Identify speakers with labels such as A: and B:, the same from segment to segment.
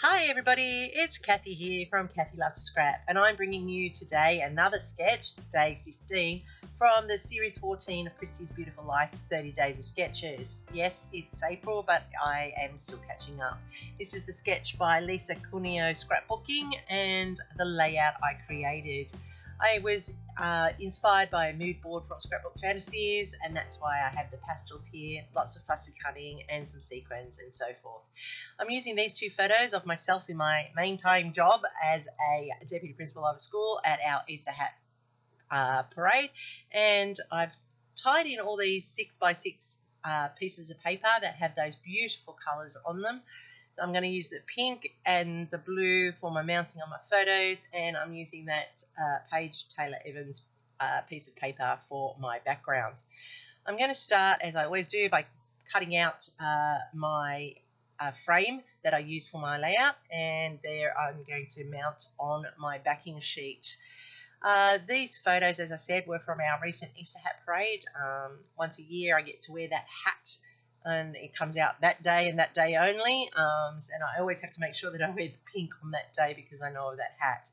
A: Hi everybody, it's Kathy here from Kathy Loves Scrap, and I'm bringing you today another sketch, day 15, from the series 14 of Christy's Beautiful Life, 30 Days of Sketches. Yes, it's April, but I am still catching up. This is the sketch by Lisa Cuneo Scrapbooking and the layout I created. I was inspired by a mood board from Scrapbook Fantasies, and that's why I have the pastels here, lots of fussy cutting and some sequins and so forth. I'm using these two photos of myself in my main-time job as a deputy principal of a school at our Easter hat parade, and I've tied in all these 6x6 pieces of paper that have those beautiful colours on them. I'm going to use the pink and the blue for my mounting on my photos, and I'm using that Paige Taylor Evans piece of paper for my background. I'm going to start, as I always do, by cutting out my frame that I use for my layout, and there I'm going to mount on my backing sheet. These photos, as I said, were from our recent Easter hat parade. Once a year I get to wear that hat, and it comes out that day and that day only, and I always have to make sure that I wear the pink on that day because I know of that hat.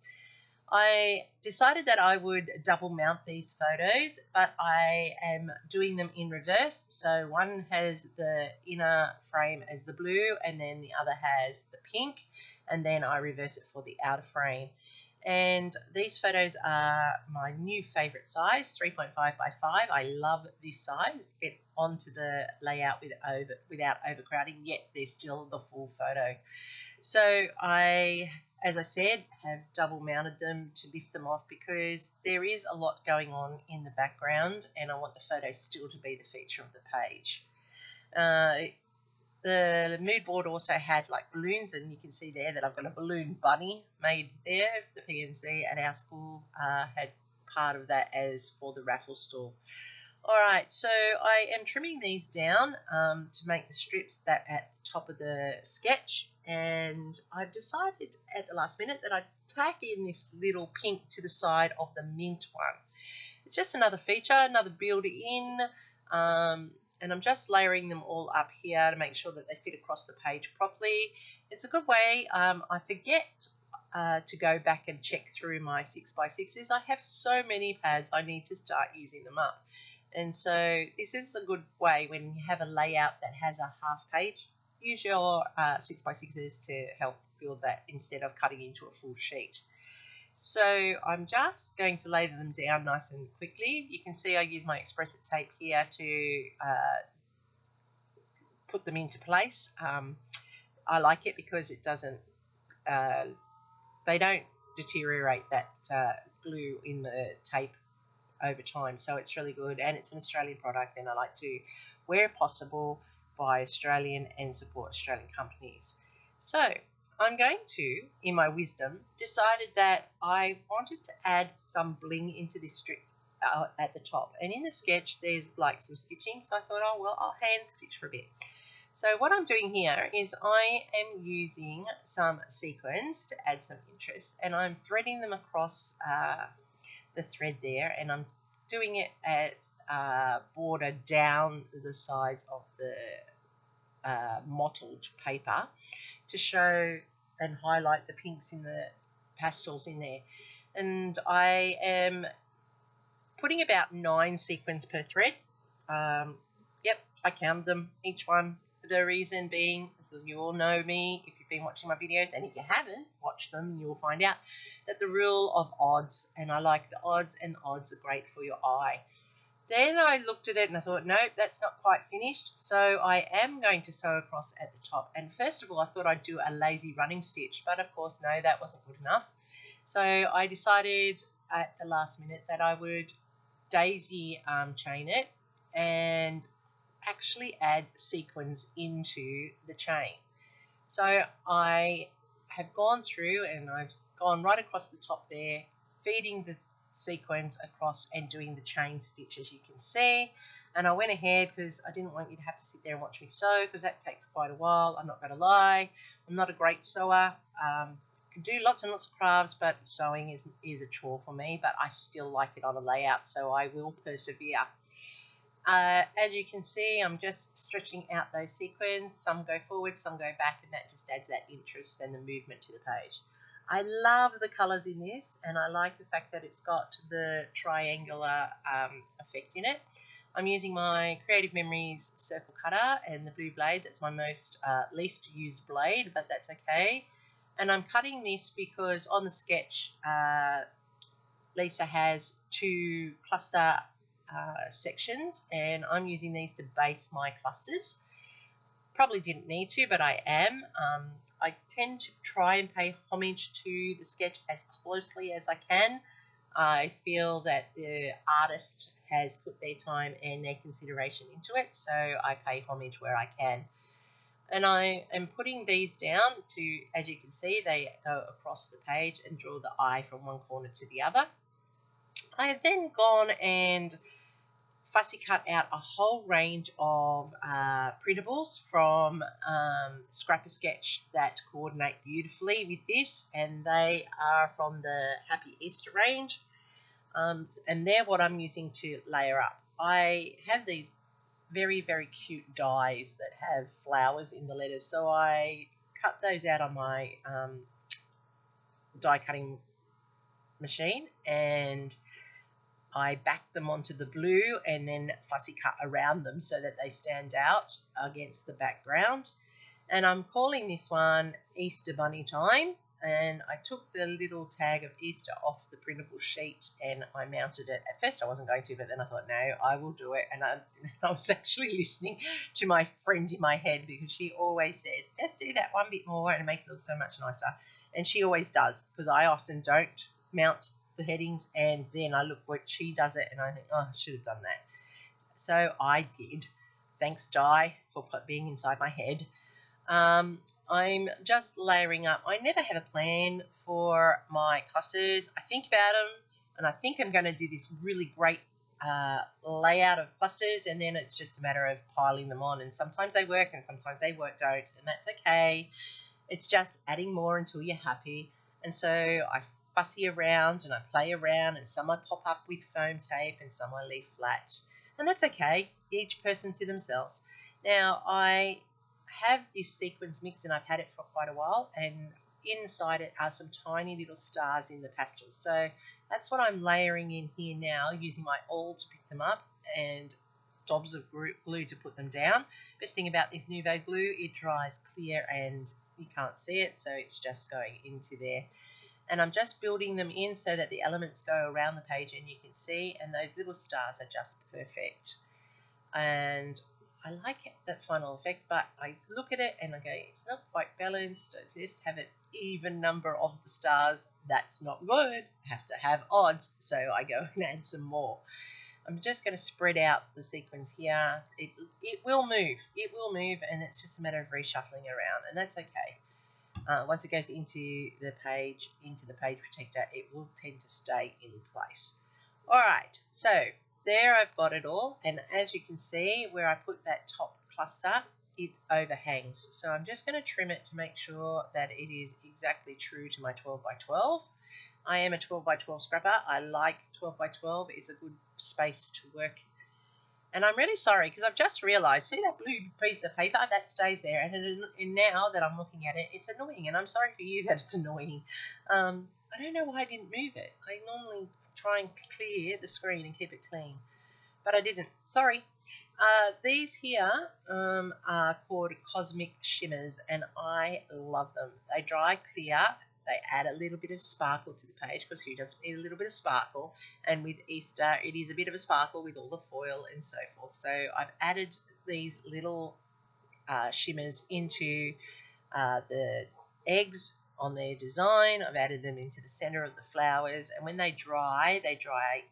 A: I decided that I would double mount these photos, but I am doing them in reverse. So one has the inner frame as the blue, and then the other has the pink, and then I reverse it for the outer frame. And these photos are my new favourite size, 3.5 by 5. I love this size. Get onto the layout without overcrowding, yet they're still the full photo. So I, as I said, have double mounted them to lift them off because there is a lot going on in the background, and I want the photos still to be the feature of the page. The mood board also had like balloons, and you can see there that I've got a balloon bunny made there. The PNC at our school had part of that as for the raffle stall. Alright, so I am trimming these down to make the strips that at the top of the sketch, and I've decided at the last minute that I'd tack in this little pink to the side of the mint one. It's just another feature, another build in, and I'm just layering them all up here to make sure that they fit across the page properly. It's a good way. I forget to go back and check through my 6x6s. I have so many pads, I need to start using them up. And so this is a good way when you have a layout that has a half page. Use your 6x6s to help build that instead of cutting into a full sheet. So I'm just going to lay them down nice and quickly. You can see I use my espresso tape here to put them into place. I like it because it doesn't, they don't deteriorate that glue in the tape over time, so it's really good, and it's an Australian product, and I like to, where possible, buy Australian and support Australian companies. So I'm going to, in my wisdom, decided that I wanted to add some bling into this strip at the top, and in the sketch there's like some stitching, so I thought, oh well, I'll hand stitch for a bit. So what I'm doing here is I am using some sequins to add some interest, and I'm threading them across the thread there, and I'm doing it as border down the sides of the mottled paper to show and highlight the pinks in the pastels in there. And I am putting about 9 sequins per thread. Yep, I counted them, each one. The reason being, so you all know me if you've been watching my videos, and if you haven't watched them, you'll find out that the rule of odds, and I like the odds, and odds are great for your eye. Then I looked at it and I thought, nope, that's not quite finished, so I am going to sew across at the top. And first of all, I thought I'd do a lazy running stitch, but of course, no, that wasn't good enough. So I decided at the last minute that I would daisy chain it and actually add sequins into the chain. So I have gone through and I've gone right across the top there, feeding the sequins across and doing the chain stitch, as you can see. And I went ahead because I didn't want you to have to sit there and watch me sew, because that takes quite a while. I'm not going to lie, I'm not a great sewer. Can do lots and lots of crafts, but sewing is a chore for me, but I still like it on a layout, so I will persevere. As you can see, I'm just stretching out those sequins. Some go forward, some go back, and that just adds that interest and the movement to the page. I love the colours in this, and I like the fact that it's got the triangular effect in it. I'm using my Creative Memories circle cutter and the blue blade. That's my most least used blade, but that's okay. And I'm cutting this because on the sketch, Lisa has 2 cluster sections, and I'm using these to base my clusters. Probably didn't need to, but I am. I tend to try and pay homage to the sketch as closely as I can. I feel that the artist has put their time and their consideration into it, so I pay homage where I can. And I am putting these down to, as you can see, they go across the page and draw the eye from one corner to the other. I have then gone and fussy cut out a whole range of printables from Scrapper Sketch that coordinate beautifully with this, and they are from the Happy Easter range, and they're what I'm using to layer up. I have these very, very cute dies that have flowers in the letters, so I cut those out on my die cutting machine, and I back them onto the blue and then fussy cut around them so that they stand out against the background. And I'm calling this one Easter Bunny Time, and I took the little tag of Easter off the printable sheet and I mounted it. At first I wasn't going to, but then I thought, no, I will do it. And I was actually listening to my friend in my head, because she always says, just do that one bit more and it makes it look so much nicer. And she always does, because I often don't mount the headings, and then I look what she does it and I think, oh, I should have done that. So I did. Thanks, Di, for being inside my head. I'm just layering up. I never have a plan for my clusters. I think about them, and I think I'm going to do this really great layout of clusters, and then it's just a matter of piling them on, and sometimes they work and sometimes they don't, and that's okay. It's just adding more until you're happy. And so I fussy around and I play around, and some I pop up with foam tape and some I leave flat, and that's okay, each person to themselves. Now I have this sequins mix and I've had it for quite a while, and inside it are some tiny little stars in the pastels, so that's what I'm layering in here now, using my awl to pick them up and dobs of glue to put them down. Best thing about this Nouveau glue, it dries clear and you can't see it, so it's just going into there. And I'm just building them in so that the elements go around the page and you can see, and those little stars are just perfect. And I like that final effect, but I look at it and I go, it's not quite balanced. I just have an even number of the stars. That's not good. I have to have odds, so I go and add some more. I'm just going to spread out the sequins here. It will move. It will move, and it's just a matter of reshuffling around, and that's okay. Once it goes into the page protector, it will tend to stay in place. Alright, so there I've got it all, and as you can see where I put that top cluster, it overhangs. So I'm just going to trim it to make sure that it is exactly true to my 12 by 12. I am a 12 by 12 scrapper. I like 12 by 12. It's a good space to work. And I'm really sorry, because I've just realised, see that blue piece of paper? That stays there. And now that I'm looking at it, it's annoying. And I'm sorry for you that it's annoying. I don't know why I didn't move it. I normally try and clear the screen and keep it clean, but I didn't. Sorry. These here are called Cosmic Shimmers, and I love them. They dry clear. They add a little bit of sparkle to the page, because who doesn't need a little bit of sparkle? And with Easter, it is a bit of a sparkle with all the foil and so forth. So I've added these little shimmers into the eggs on their design. I've added them into the center of the flowers, and when they dry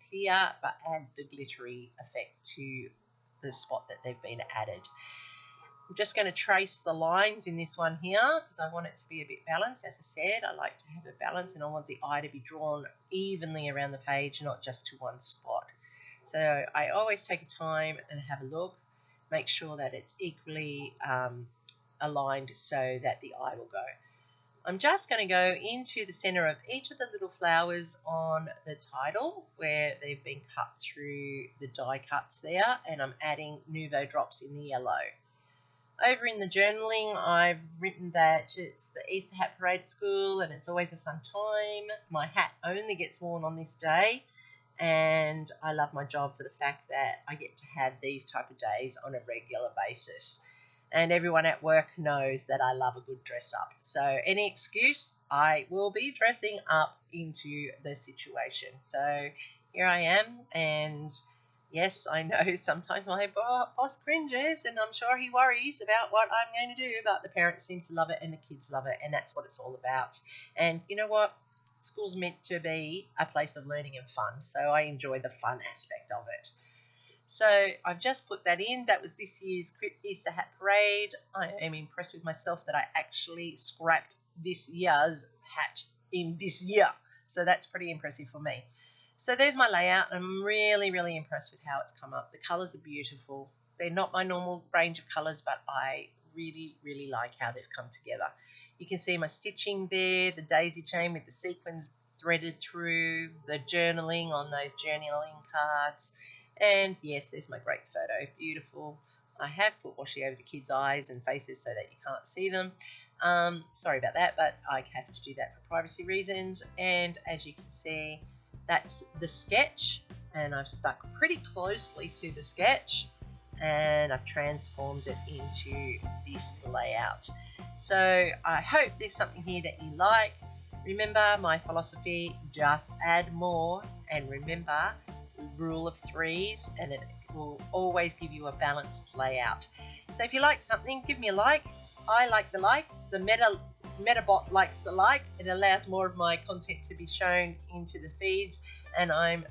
A: clear but add the glittery effect to the spot that they've been added. I'm just going to trace the lines in this one here, because I want it to be a bit balanced. As I said, I like to have a balance, and I want the eye to be drawn evenly around the page, not just to one spot. So I always take a time and have a look, make sure that it's equally aligned so that the eye will go. I'm just going to go into the center of each of the little flowers on the title where they've been cut through the die cuts there, and I'm adding Nouveau drops in the yellow. Over in the journaling, I've written that it's the Easter Hat Parade at school and it's always a fun time. My hat only gets worn on this day, and I love my job for the fact that I get to have these type of days on a regular basis. And everyone at work knows that I love a good dress up. So any excuse, I will be dressing up into the situation. So here I am, and yes, I know sometimes my boss cringes, and I'm sure he worries about what I'm going to do, but the parents seem to love it and the kids love it, and that's what it's all about. And you know what? School's meant to be a place of learning and fun, so I enjoy the fun aspect of it. So I've just put that in. That was this year's Easter Hat Parade. I am impressed with myself that I actually scrapped this year's hat in this year. So that's pretty impressive for me. So there's my layout. I'm really, really impressed with how it's come up. The colours are beautiful. They're not my normal range of colours, but I really, really like how they've come together. You can see my stitching there, the daisy chain with the sequins threaded through, the journaling on those journaling cards. And yes, there's my great photo. Beautiful. I have put washi over the kids' eyes and faces so that you can't see them. Sorry about that, but I have to do that for privacy reasons. And as you can see, that's the sketch, and I've stuck pretty closely to the sketch, and I've transformed it into this layout. So I hope there's something here that you like. Remember my philosophy, just add more, and remember rule of threes, and it will always give you a balanced layout. So if you like something, give me a like. I like the like. The Metabot likes the like. It allows more of my content to be shown into the feeds. And I'm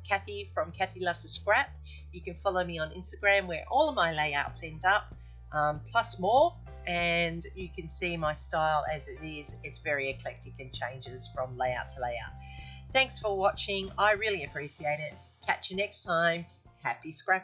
A: Kathy from Kathy Loves a Scrap. You can follow me on Instagram where all of my layouts end up, plus more. And you can see my style as it is. It's very eclectic and changes from layout to layout. Thanks for watching. I really appreciate it. Catch you next time. Happy scrap.